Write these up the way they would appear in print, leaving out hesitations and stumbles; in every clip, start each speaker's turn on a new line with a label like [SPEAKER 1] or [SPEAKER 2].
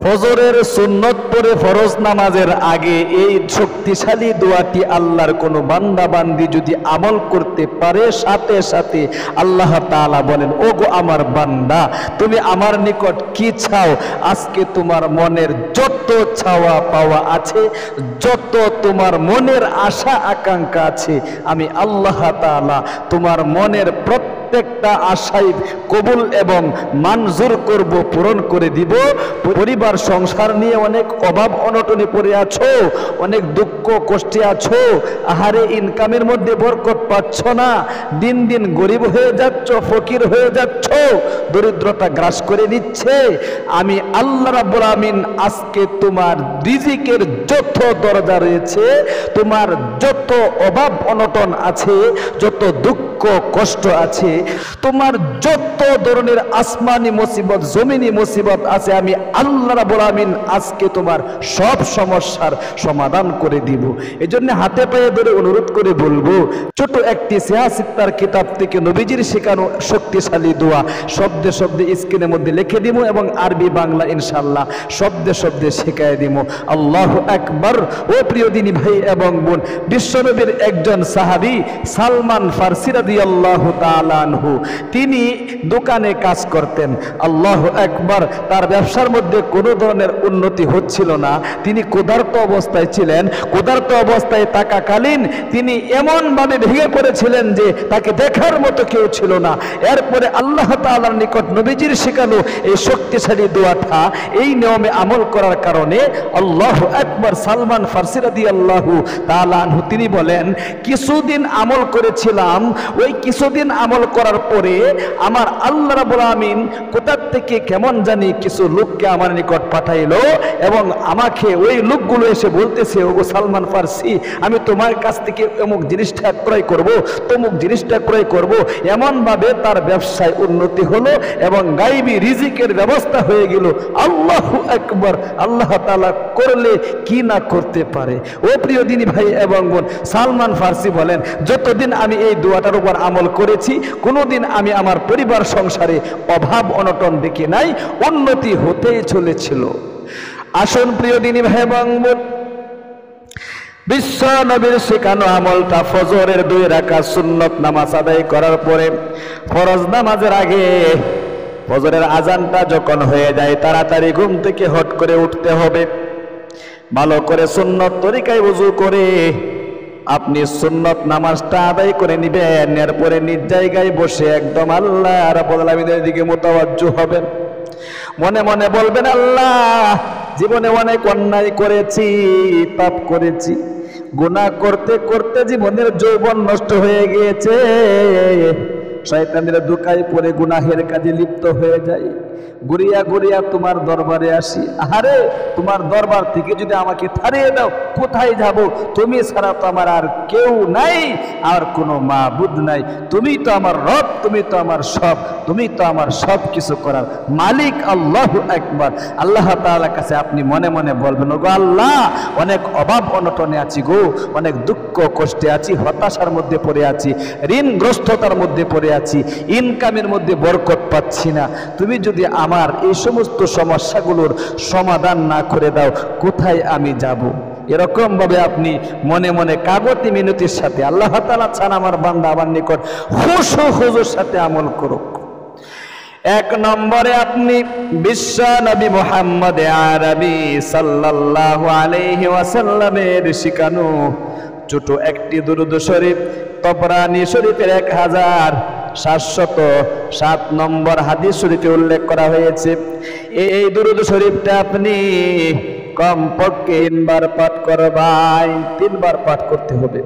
[SPEAKER 1] ফজরের সুন্নত পড়ে ফরজ নামাজের আগে এই শক্তিশালী দোয়াটি আল্লাহর কোনো বান্দা বান্দি যদি আমল করতে পারে, সাথে সাথে আল্লাহ তাআলা বলেন, ও গো আমার বান্দা, তুমি আমার নিকট কি চাও? আজকে তোমার মনের যত চাওয়া পাওয়া আছে, যত তোমার মনের আশা আকাঙ্ক্ষা আছে, আমি আল্লাহ তাআলা তোমার মনের প্রত্যেকটা আশাই কবুল এবং মঞ্জুর করব, পূরণ করে দিব। পরিবার সংসার নিয়ে অনেক অভাব অনটনে পড়ে আছো, অনেক দুঃখ কষ্টে আছো, আহারে ইনকামের মধ্যে বরকত পাচ্ছ না, দিন দিন গরিব হয়ে যাচ্ছ, ফকির হয়ে যাচ্ছ, দরিদ্রতা গ্রাস করে নিচ্ছে। আমি আল্লাহ রাব্বুল আমিন আজকে তোমার রিজিকের যত দরজা রয়েছে, তোমার যত অভাব অনটন আছে, যত দুঃখ কষ্ট আছে, তোমার যত ধরনের আসমানি মুসিবত জমিনি মুসিবত আছে, আমি আল্লাহ রাব্বুল আমিন আজকে তোমার সব সমস্যার সমাধান করে দিব। এজন্য হাতে পায়ে ধরে অনুরোধ করে বলবো, ছোট একটি সিয়াসিত্তার কিতাব থেকে নবীজির শেখানো শক্তিশালী দোয়া শব্দে শব্দে স্ক্রিনের মধ্যে লিখে দিব এবং আরবি বাংলা ইনশাআল্লাহ শব্দে শব্দে শেখায় দিব। আল্লাহু আকবার। ও প্রিয় দিনী ভাই এবং বোন, বিশ্বনবীর একজন সাহাবী সালমান ফারসি রাদিয়াল্লাহু তাআলা আনহু, তিনি দোকানে কাজ করতেন। আল্লাহু আকবার। তার ব্যবসার মধ্যে কোনো ধরনের উন্নতি হচ্ছিল না, তিনি ক্ষুধার্ত অবস্থায় ছিলেন। ক্ষুধার্ত অবস্থায় থাকাকালীন তিনি এমনভাবে ভেঙে পড়েছিলেন যে তাকে দেখার মতো কেউ ছিল না। এরপরে আল্লাহ তাআলার নিকট নবীজির শেখানো এই শক্তিশালী দোয়াটা, এই নিয়মে আমল করার কারণে আল্লাহু আকবার, সালমান ফারসি রাদিয়াল্লাহু তাআলা আনহু তিনি বলেন, কিছুদিন আমল করেছিলাম, ওই কিছুদিন আমল করার পরে আমার আল্লাহ রাব্বুল আমিন কোথা থেকে কেমন জানি কিছু লোককে আমার নিকট পাঠাইলো এবং আমাকে ওই লোকগুলো এসে বলতেছে, ওগো সালমান ফারসি, আমি তোমার কাছ থেকে অমুক জিনিসটা ক্রয় করব, তমুক জিনিসটা ক্রয় করব। এমনভাবে তার ব্যবসায় উন্নতি হলো এবং গায়বী রিজিকের ব্যবস্থা হয়ে গেল। আল্লাহু আকবার। আল্লাহ তাআলা করলে কি না করতে পারে। ও প্রিয় দিনী ভাই এবং বোন, সালমান ফারসি বলেন, যতদিন আমি এই দোয়াটার উপর আমল করেছি, কোনোদিন আমি আমার পরিবার সংসারে অভাব অনটন দেখি নাই, উন্নতি হতেই চলেছিল। আসুন প্রিয় দিনী ভাই এবং বোন, বিশ্ব নবীর শেখানো আমলটা, ফজরের 2 রাকাত সুন্নত নামাজ আদায় করার পরে ফরজ নামাজের আগে ফজরের আজানটা যখন হয়ে যায়, তাড়াতাড়ি ঘুম থেকে হট করে উঠতে হবে। ভালো করে সুন্নত তরিকায় ওযু করে আপনি সুন্নত নামাজটা আদায় করে নিবেন। এরপরে নিজ জায়গায় বসে একদম আল্লাহ রাব্বুল আলামিনের দিকে মুতাওয়াজ্জু হবেন। মনে মনে বলবেন, আল্লাহ, জীবনে অনেক অন্যায় করেছি, পাপ করেছি, গুনাহ করতে করতে জীবনের যৌবন নষ্ট হয়ে গিয়েছে, শয়তানের ধোঁকায় পড়ে গুনাহের কাজে লিপ্ত হয়ে যায়। ঘুরিয়া ঘুরিয়া তোমার দরবারে আসি, আহারে তোমার দরবার থেকে যদি আমাকে ছাড়িয়ে দাও, কোথায় যাব? তুমি ছাড়া তো আমার আর কেউ নাই, আর কোনো মাবুদ নাই। তুমি তো আমার রব, তুমি তো আমার সব, তুমি তো আমার সব কিছু করার মালিক। আল্লাহু আকবার। আল্লাহ তাআলার কাছে আপনি মনে মনে বলবেন, গো আল্লাহ, অনেক অভাব অনটনে আছি গো, অনেক দুঃখ কষ্টে আছি, হতাশার মধ্যে পড়ে আছি, ঋণগ্রস্ততার মধ্যে পড়ে আছি, ইনকামের মধ্যে বরকত পাচ্ছি না। তুমি যদি আমার এই সমস্ত সমস্যাগুলোর সমাধান না করে দাও, কোথায় আমি যাব? এরকম ভাবে আপনি মনে মনে কাগতি মিনতির সাথে আল্লাহ তাআলা চান আমার বান্দা আমার নিকট খুশুর সাথে আমল করুক। 1 নম্বরে আপনি বিশ্ব নবী মুহাম্মদ আরবি সাল্লাল্লাহু আলাইহি ওয়াসাল্লামের শিখানো ছোট একটি দুরূদ শরীফ, তবরানী শরীফের 1707 নম্বর হাদিস শরীফে উল্লেখ করা হয়েছে। এই দুরূদ শরীফটা আপনি কমপক্ষে 3 বার পাঠ করবেন, 3 বার পাঠ করতে হবে।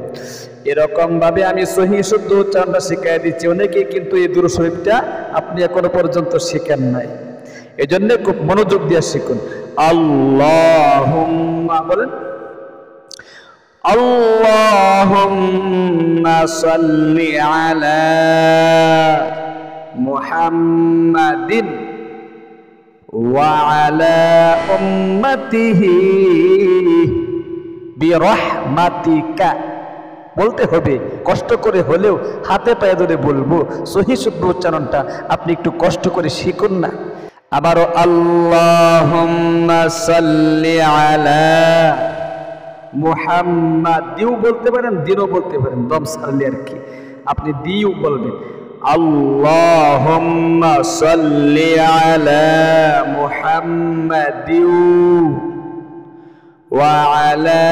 [SPEAKER 1] এরকম ভাবে আমি সহিহ শুদ্ধ উচ্চারণটা শিখিয়ে দিচ্ছি। অনেকেই কিন্তু এই দুরূদ শরীফটা আপনি এখনো পর্যন্ত শিখেন নাই, এজন্য খুব মনোযোগ দিয়ে শিখুন। আল্লাহুম্মা বলেন, আল্লাহুম্মা সাল্লি আলা মুহাম্মাদিন ওয়া আলা উম্মাতিহি বিরহমাতিকা। বলতে হবে, কষ্ট করে হলেও হাতে পায়ে ধরে বলবো। সহিহ শুদ্ধ উচ্চারণটা আপনি একটু কষ্ট করে শিখুন না। আবারও আল্লাহুম্মা সাল্লি আলা মুহাম্মাদ, দিও বলতে পারেন, দিনও বলতে পারেন, দম সারলে আর কি, আপনি দিও বলবেন। আল্লাহুম্মা সাল্লি আলা মুহাম্মাদিউ ওয়া আলা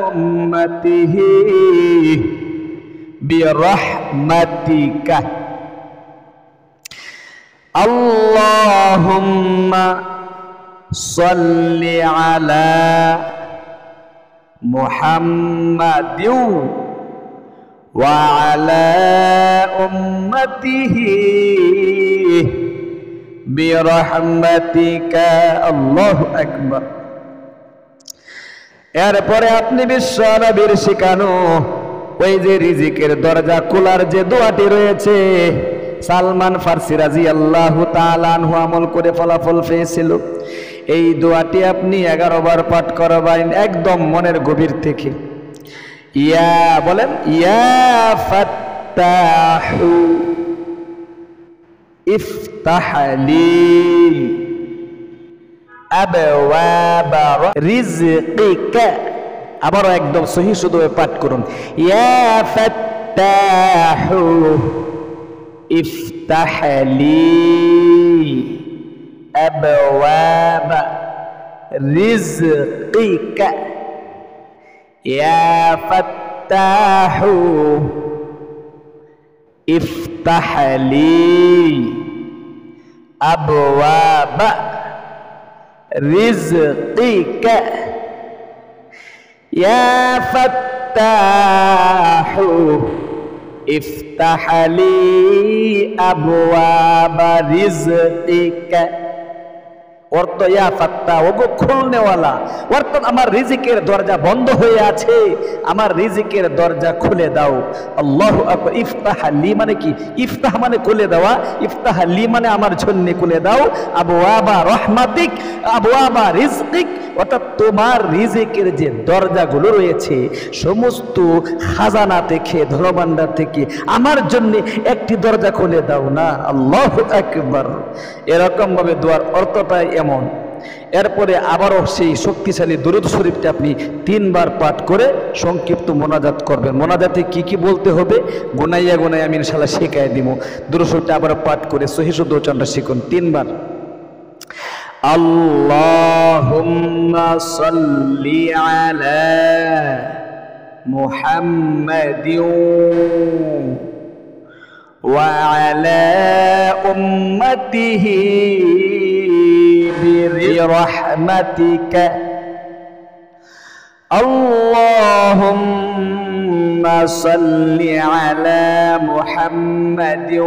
[SPEAKER 1] উম্মাতিহি বিরহমাতিকা। আল্লাহুম্মা সাল্লি আলা মুহাম্মাদিউ ওয়া আলা উম্মাতিহি বিরহমাতিকা। আল্লাহু আকবার। এরপরে আপনি বিশ্ব নবীর শিখানো ওই যে রিজিকের দরজা খোলার যে দোয়াটি রয়েছে, সালমান ফারসি রাদিয়াল্লাহু তাআলা আনহু আমল করে ফলাফল পেয়েছিল। এই দোয়াটি আপনি 11 বার পাঠ করবেন একদম মনের গভীর থেকে। ইয়া বলেন, ইয়া ফাত্তাহু ইফতাহলি আবওয়াবা রিজকিকা। আবারও একদম সহি শুদ্ধ পাঠ করুন, ইয়া ফাত্তাহু ইফতাহলি আবওয়াবা রিজকিকা। ইয়া ফাত্তাহু ইফতাহলি আবওয়াবা রিজকিকা। ইয়া ফাত্তাহু ইফতাহলি আবওয়াবা রিজকিকা। অর্থ ইয়া ফাত্তা, ওগো খুলনেওয়ালা, অর্থাৎ আমার রিজিকের দরজা বন্ধ হয়ে আছে, আমার রিজিকের দরজা খুলে দাও। আল্লাহু আকবার। ইফতাহ লি মানে কি? ইফতাহ মানে খুলে দেওয়া, ইফতাহ লি মানে আমার জন্য খুলে দাও। আবওয়াবা রহমাতিক আবওয়াবা রিজকিক, অর্থাৎ তোমার রিজিকের যে দরজাগুলো রয়েছে সমস্ত খাজানা থেকে, ধনভাণ্ডার থেকে আমার জন্য একটি দরজা খুলে দাও না। আল্লাহু আকবার। এরকম ভাবে দোয়ার অর্থটা এমন। এরপরে আবারও সেই শক্তিশালী দুরূদ শরীফটা আপনি 3 বার পাঠ করে সংক্ষিপ্ত মোনাজাত করবেন। মোনাজাতে কি কি বলতে হবে গুনাইয়া গুনাইয়া আমি ইনশাআল্লাহ শেখায় দিব। দুরূদ শরীফটা আবার পাঠ করে সহিহ শুদ্ধ উচ্চারণটা শিখুন 3 বার। আল্লাহুম্মা সাল্লি আলা মুহাম্মাদিন ওয়া আলা উম্মাতিহি বিরহমাতিকা। আল্লাহুম্মা সাল্লি আলা মুহাম্মাদিন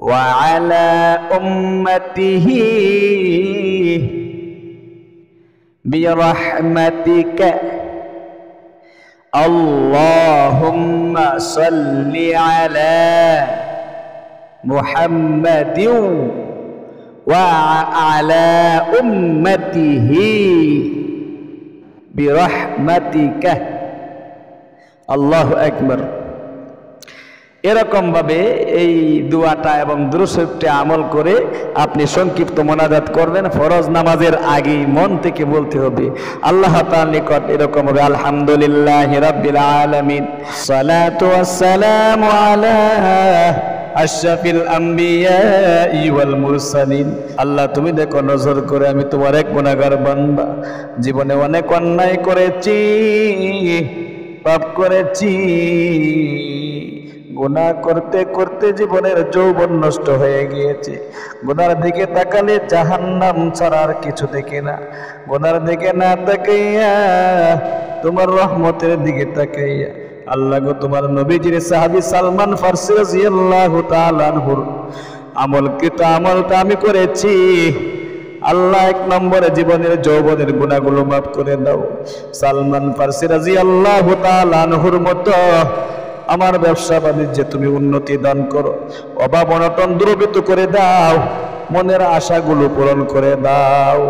[SPEAKER 1] ওয়া আলা উম্মাতিহি বিরহমাতিকা। আল্লাহুম্মা সাল্লি আলা মুহাম্মাদিন ওয়া আলা উম্মাতিহি বিরহমাতিকা। আল্লাহু আকবার। এরকম ভাবে এই দোয়াটা এবং দুরূদ শরীফটা আমল করে আপনি সংক্ষিপ্ত মোনাজাত করবেন। ফরজ নামাজের আগে মন থেকে বলতে হবে আল্লাহ তাআলার নিকট এরকম হবে, আলহামদুলিল্লাহি রাব্বিল আলামিন, সালাতু ওয়াসসালামু আলা আশরাফিল আম্বিয়া ওয়াল মুরসালিন। আল্লাহ তুমি দেখো নজর করে আমি তোমার এক গুনাহগার বান্দা, জীবনে অনেক অন্যায় করেছি, পাপ করেছি, গুনাহ করতে করতে জীবনের যৌবন নষ্ট হয়ে গিয়েছে। গুনার দিকে তাকালে জাহান্নাম ছাড়া আর কিছু দেখি না। গুনার দিকে না তাকাইয়া তোমার রহমতের দিকে তাকাইয়া আল্লাহ গো তোমার নবীজির সাহাবী সালমান ফারসি রাদিয়াল্লাহু তাআলা আনহুর আমলকৃত আমলটা আমি করেছি। আল্লাহ 1 নম্বরে জীবনের যৌবনের গুনাহগুলো মাফ করে দাও। সালমান ফারসি রাদিয়াল্লাহু তাআলা আনহুর মতো আমার ব্যবসা বাণিজ্যে তুমি উন্নতি দান করো, অভাব অনটন দূরীভূত করে দাও। মনের আশাগুলো পূরণ করে দাও।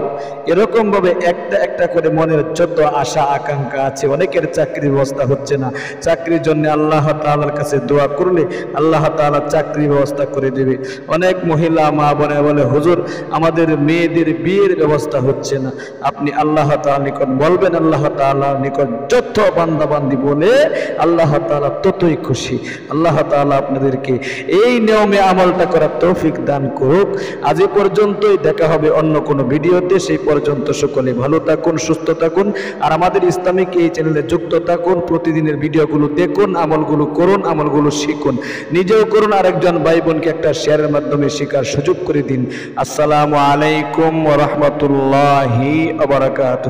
[SPEAKER 1] এরকম ভাবে একটা একটা করে মনের যত আশা আকাঙ্ক্ষা আছে, অনেকের চাকরির ব্যবস্থা হচ্ছে না, চাকরির জন্য আল্লাহ তাআলার কাছে দোয়া করলে আল্লাহ তাআলা চাকরির ব্যবস্থা করে দেবে। অনেক মহিলা মা বোনে বলে, হুজুর আমাদের মেয়েদের বিয়ের ব্যবস্থা হচ্ছে না। আপনি আল্লাহ তাআলার নিকট বলবেন, আল্লাহ তাআলার নিকট যত বান্দাবান্দি বলে আল্লাহ তাআলা ততই খুশি। আল্লাহ তাআলা আপনাদেরকে এই নিয়মে আমলটা করার তৌফিক দান করুক। আজ এ পর্যন্তই, দেখা হবে অন্য কোনো ভিডিওতে। সেই পর্যন্ত সকলে ভালো থাকুন, সুস্থ থাকুন, আর আমাদের ইসলামিক এই চ্যানেলে যুক্ত থাকুন। প্রতিদিনের ভিডিওগুলো দেখুন, আমলগুলো করুন, আমলগুলো শিখুন, নিজেও করুন, আরেকজন ভাই বোনকে একটা শেয়ারের মাধ্যমে শেখার সুযোগ করে দিন। আসসালামু আলাইকুম ওয়া রাহমাতুল্লাহি ওয়া বারাকাতুহু।